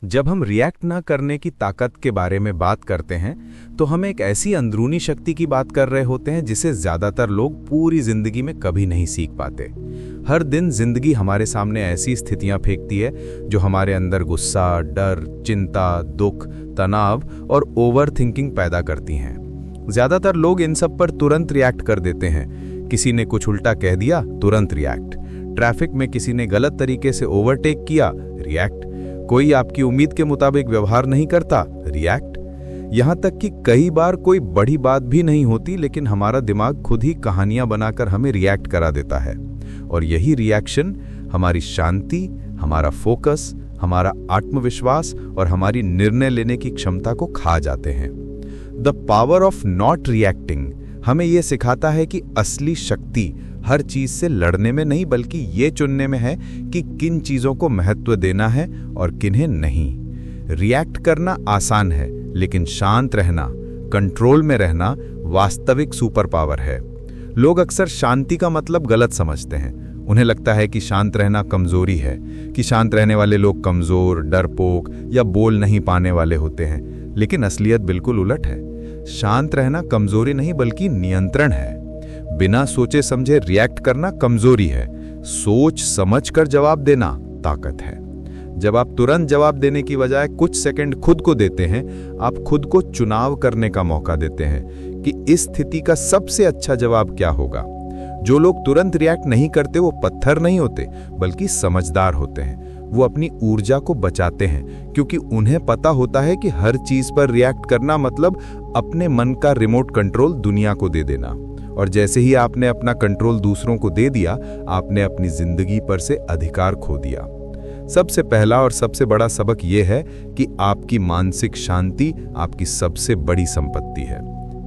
जब हम रिएक्ट ना करने की ताकत के बारे में बात करते हैं तो हम एक ऐसी अंदरूनी शक्ति की बात कर रहे होते हैं जिसे ज्यादातर लोग पूरी जिंदगी में कभी नहीं सीख पाते। हर दिन जिंदगी हमारे सामने ऐसी स्थितियां फेंकती है जो हमारे अंदर गुस्सा, डर, चिंता, दुख, तनाव और ओवर थिंकिंग पैदा करती हैं। ज्यादातर लोग इन सब पर तुरंत रिएक्ट कर देते हैं। किसी ने कुछ उल्टा कह दिया, तुरंत रिएक्ट। ट्रैफिक में किसी ने गलत तरीके से ओवरटेक किया, रिएक्ट। कोई आपकी उम्मीद के मुताबिक व्यवहार नहीं करता, रिएक्ट। यहां तक कि कई बार कोई बड़ी बात भी नहीं होती लेकिन हमारा दिमाग खुद ही कहानियां बनाकर हमें रिएक्ट करा देता है। और यही रिएक्शन हमारी शांति, हमारा फोकस, हमारा आत्मविश्वास और हमारी निर्णय लेने की क्षमता को खा जाते हैं। The power of not reacting हमें यह सिखाता है कि असली शक्ति हर चीज से लड़ने में नहीं बल्कि ये चुनने में है कि किन चीजों को महत्व देना है और किन्हें नहीं। रिएक्ट करना आसान है लेकिन शांत रहना, कंट्रोल में रहना वास्तविक सुपर पावर है। लोग अक्सर शांति का मतलब गलत समझते हैं। उन्हें लगता है कि शांत रहना कमजोरी है, कि शांत रहने वाले लोग कमजोर, डरपोक या बोल नहीं पाने वाले होते हैं। लेकिन असलियत बिल्कुल उलट है। शांत रहना कमजोरी नहीं बल्कि नियंत्रण है। बिना सोचे समझे रिएक्ट करना कमजोरी है, सोच समझ कर जवाब देना ताकत है। जब आप तुरंत जवाब देने की बजाय कुछ सेकंड खुद को देते हैं, आप खुद को चुनाव करने का मौका देते हैं कि इस स्थिति का सबसे अच्छा जवाब क्या होगा। जो लोग तुरंत रिएक्ट नहीं करते वो पत्थर नहीं होते बल्कि समझदार होते हैं। वो अपनी ऊर्जा को बचाते हैं क्योंकि उन्हें पता होता है कि हर चीज पर रिएक्ट करना मतलब अपने मन का रिमोट कंट्रोल दुनिया को दे देना। और जैसे ही आपने अपना कंट्रोल दूसरों को दे दिया, आपने अपनी जिंदगी पर से अधिकार खो दिया। सबसे पहला और सबसे बड़ा सबक यह है कि आपकी मानसिक शांति आपकी सबसे बड़ी संपत्ति है।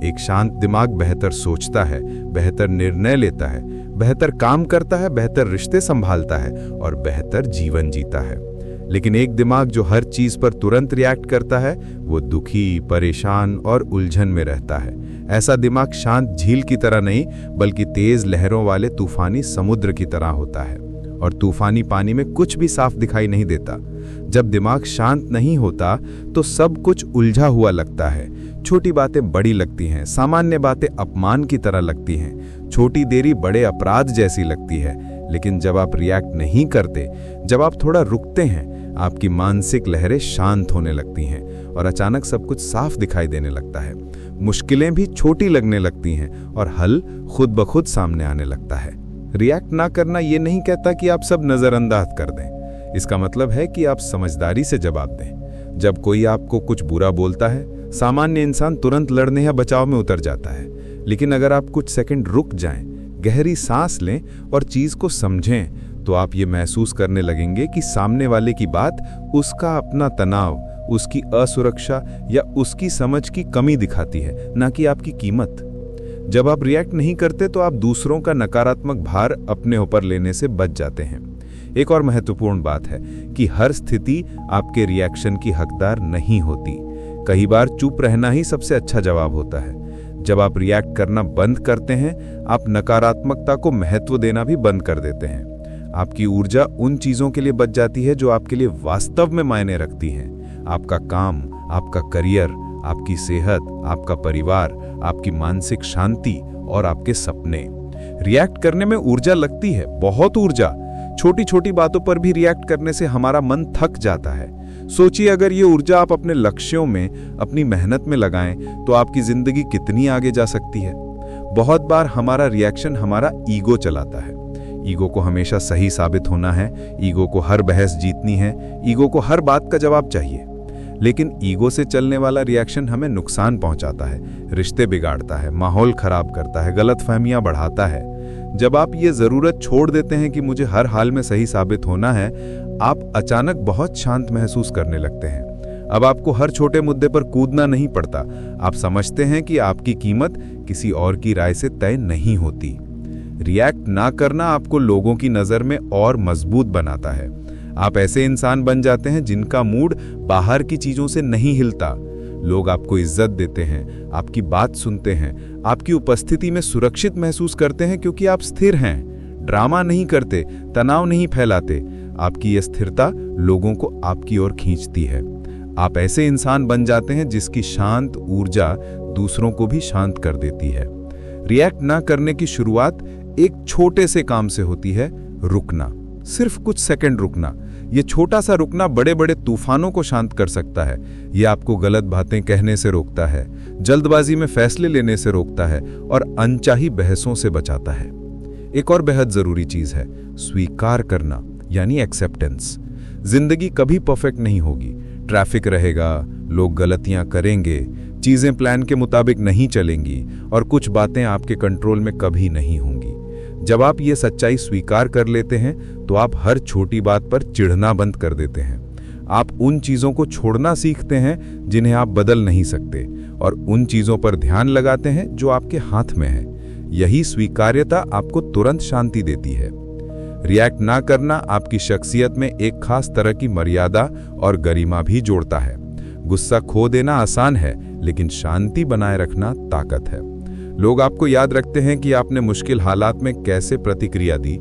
एक शांत दिमाग बेहतर सोचता है, बेहतर निर्णय लेता है, बेहतर काम करता है, बेहतर रिश्ते संभालता है और बेहतर जीवन जीता है। लेकिन एक दिमाग जो हर चीज पर तुरंत रिएक्ट करता है वो दुखी, परेशान और उलझन में रहता है। ऐसा दिमाग शांत झील की तरह नहीं बल्कि तेज लहरों वाले तूफानी समुद्र की तरह होता है। और तूफानी पानी में कुछ भी साफ दिखाई नहीं देता। जब दिमाग शांत नहीं होता तो सब कुछ उलझा हुआ लगता है। छोटी बातें बड़ी लगती हैं, सामान्य बातें अपमान की तरह लगती हैं, छोटी देरी बड़े अपराध जैसी लगती है। लेकिन जब आप रिएक्ट नहीं करते, जब आप थोड़ा रुकते हैं, आपकी मानसिक लहरें शांत होने लगती हैं और अचानक सब कुछ साफ दिखाई देने लगता है। मुश्किलें भी छोटी लगने लगती हैं और हल खुद ब खुद सामने आने लगता है। रिएक्ट ना करना ये नहीं कहता कि आप सब नजरअंदाज कर दें। इसका मतलब है कि आप समझदारी से जवाब दें। जब कोई आपको कुछ बुरा बोलता है, सामान्य इंसान तुरंत लड़ने या बचाव में उतर जाता है। लेकिन अगर आप कुछ सेकंड रुक जाएं, गहरी सांस लें और चीज को समझें, तो आप ये महसूस करने लगेंगे कि सामने वाले की बात उसका अपना तनाव, उसकी असुरक्षा या उसकी समझ की कमी दिखाती है, ना कि आपकी कीमत। जब आप रिएक्ट नहीं करते तो आप दूसरों का नकारात्मक भार अपने ऊपर लेने से बच जाते हैं। एक और महत्वपूर्ण बात है कि हर स्थिति आपके रिएक्शन की हकदार नहीं होती। कई बार चुप रहना ही सबसे अच्छा जवाब होता है। जब आप रिएक्ट करना बंद करते हैं, आप नकारात्मकता को महत्व देना भी बंद कर देते हैं। आपकी ऊर्जा उन चीजों के लिए बच जाती है जो आपके लिए वास्तव में मायने रखती हैं। आपका काम, आपका करियर, आपकी सेहत, आपका परिवार, आपकी मानसिक शांति और आपके सपने। रिएक्ट करने में ऊर्जा लगती है, बहुत ऊर्जा। छोटी छोटी बातों पर भी रिएक्ट करने से हमारा मन थक जाता है। सोचिए अगर ये ऊर्जा आप अपने लक्ष्यों में, अपनी मेहनत में लगाएं तो आपकी जिंदगी कितनी आगे जा सकती है। बहुत बार हमारा रिएक्शन हमारा ईगो चलाता है। ईगो को हमेशा सही साबित होना है, ईगो को हर बहस जीतनी है, ईगो को हर बात का जवाब चाहिए। लेकिन ईगो से चलने वाला रिएक्शन हमें नुकसान पहुंचाता है, रिश्ते बिगाड़ता है, माहौल खराब करता है, गलतफहमियां बढ़ाता है। जब आप ये जरूरत छोड़ देते हैं कि मुझे हर हाल में सही साबित होना है, आप अचानक बहुत शांत महसूस करने लगते हैं। अब आपको हर छोटे मुद्दे पर कूदना नहीं पड़ता। आप समझते हैं कि आपकी कीमत किसी और की राय से तय नहीं होती। रिएक्ट ना करना आपको लोगों की नजर में और मजबूत बनाता है। आप ऐसे इंसान बन जाते हैं जिनका मूड बाहर की चीजों से नहीं हिलता। लोग आपको इज्जत देते हैं, आपकी बात सुनते हैं, आपकी उपस्थिति में सुरक्षित महसूस करते हैं क्योंकि आप स्थिर हैं, ड्रामा नहीं करते, तनाव नहीं फैलाते। आपकी यह स्थिरता लोगों को आपकी ओर खींचती है। आप ऐसे इंसान बन जाते हैं जिसकी शांत ऊर्जा दूसरों को भी शांत कर देती है। रिएक्ट ना करने की शुरुआत एक छोटे से काम से होती है, रुकना। सिर्फ कुछ सेकंड रुकना। ये छोटा सा रुकना बड़े बड़े तूफानों को शांत कर सकता है। ये आपको गलत बातें कहने से रोकता है, जल्दबाजी में फैसले लेने से रोकता है और अनचाही बहसों से बचाता है। एक और बेहद जरूरी चीज है स्वीकार करना, यानी एक्सेप्टेंस। जिंदगी कभी परफेक्ट नहीं होगी। ट्रैफिक रहेगा, लोग गलतियां करेंगे, चीजें प्लान के मुताबिक नहीं चलेंगी और कुछ बातें आपके कंट्रोल में कभी नहीं होंगी। जब आप ये सच्चाई स्वीकार कर लेते हैं तो आप हर छोटी बात पर चिढ़ना बंद कर देते हैं। आप उन चीजों को छोड़ना सीखते हैं जिन्हें आप बदल नहीं सकते और उन चीजों पर ध्यान लगाते हैं जो आपके हाथ में है। यही स्वीकार्यता आपको तुरंत शांति देती है। रिएक्ट ना करना आपकी शख्सियत में एक खास तरह की मर्यादा और गरिमा भी जोड़ता है। गुस्सा खो देना आसान है, लेकिन शांति बनाए रखना ताकत है। लोग आपको याद रखते हैं कि आपने मुश्किल हालात में कैसे प्रतिक्रिया दी।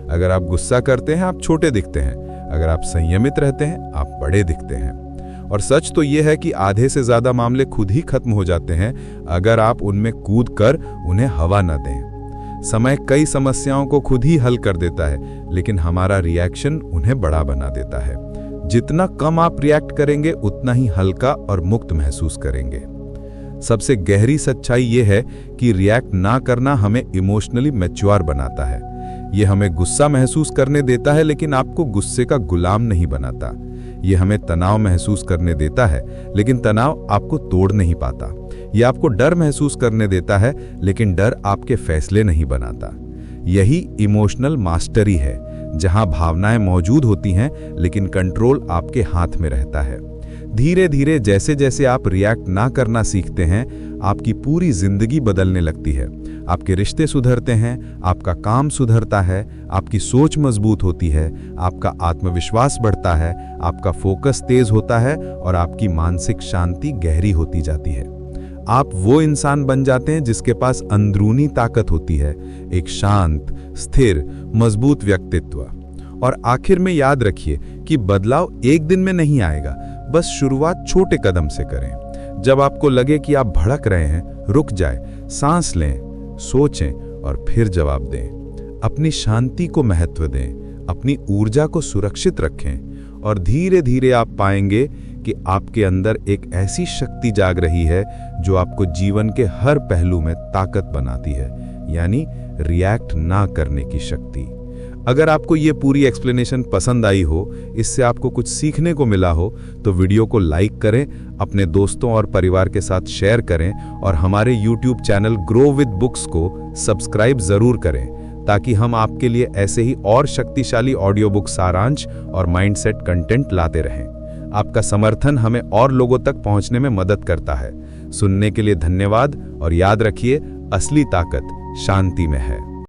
अगर आप गुस्सा करते हैं आप छोटे दिखते हैं, अगर आप संयमित रहते हैं आप बड़े दिखते हैं। और सच तो यह है कि आधे से ज्यादा मामले खुद ही खत्म हो जाते हैं अगर आप उनमें कूद कर उन्हें हवा न दें। समय कई समस्याओं को खुद ही हल कर देता है, लेकिन हमारा रिएक्शन उन्हें बड़ा बना देता है। जितना कम आप रिएक्ट करेंगे उतना ही हल्का और मुक्त महसूस करेंगे। सबसे गहरी सच्चाई यह है कि रिएक्ट ना करना हमें इमोशनली मैच्योर बनाता है। यह हमें गुस्सा महसूस करने देता है, लेकिन आपको गुस्से का गुलाम नहीं बनाता। यह हमें तनाव महसूस करने देता है, लेकिन तनाव आपको तोड़ नहीं पाता। यह आपको डर महसूस करने देता है, लेकिन डर आपके फैसले नहीं बनाता। यही इमोशनल मास्टरी है, जहां भावनाएं मौजूद होती हैं लेकिन कंट्रोल आपके हाथ में रहता है। धीरे धीरे जैसे जैसे आप रिएक्ट ना करना सीखते हैं, आपकी पूरी जिंदगी बदलने लगती है। आपके रिश्ते सुधरते हैं, आपका काम सुधरता है, आपकी सोच मजबूत होती है, आपका आत्मविश्वास बढ़ता है, आपका फोकस तेज होता है और आपकी मानसिक शांति गहरी होती जाती है। आप वो इंसान बन जाते हैं जिसके पास अंदरूनी ताकत होती है, एक शांत, स्थिर, मजबूत व्यक्तित्व। और आखिर में याद रखिए कि बदलाव एक दिन में नहीं आएगा, बस शुरुआत छोटे कदम से करें। जब आपको लगे कि आप भड़क रहे हैं, रुक जाए, सांस लें, सोचें और फिर जवाब दें। अपनी शांति को महत्व दें, अपनी ऊर्जा को सुरक्षित रखें और धीरे धीरे आप पाएंगे कि आपके अंदर एक ऐसी शक्ति जाग रही है जो आपको जीवन के हर पहलू में ताकत बनाती है, यानी रिएक्ट ना करने की शक्ति। अगर आपको ये पूरी एक्सप्लेनेशन पसंद आई हो, इससे आपको कुछ सीखने को मिला हो, तो वीडियो को लाइक करें, अपने दोस्तों और परिवार के साथ शेयर करें और हमारे YouTube channel grow with books को सब्सक्राइब जरूर करें, ताकि हम आपके लिए ऐसे ही और शक्तिशाली ऑडियो बुक सारांश और माइंडसेट कंटेंट लाते रहें। आपका समर्थन हमें और लोगों तक पहुंचने में मदद करता है। सुनने के लिए धन्यवाद और याद रखिए, असली ताकत शांति में है।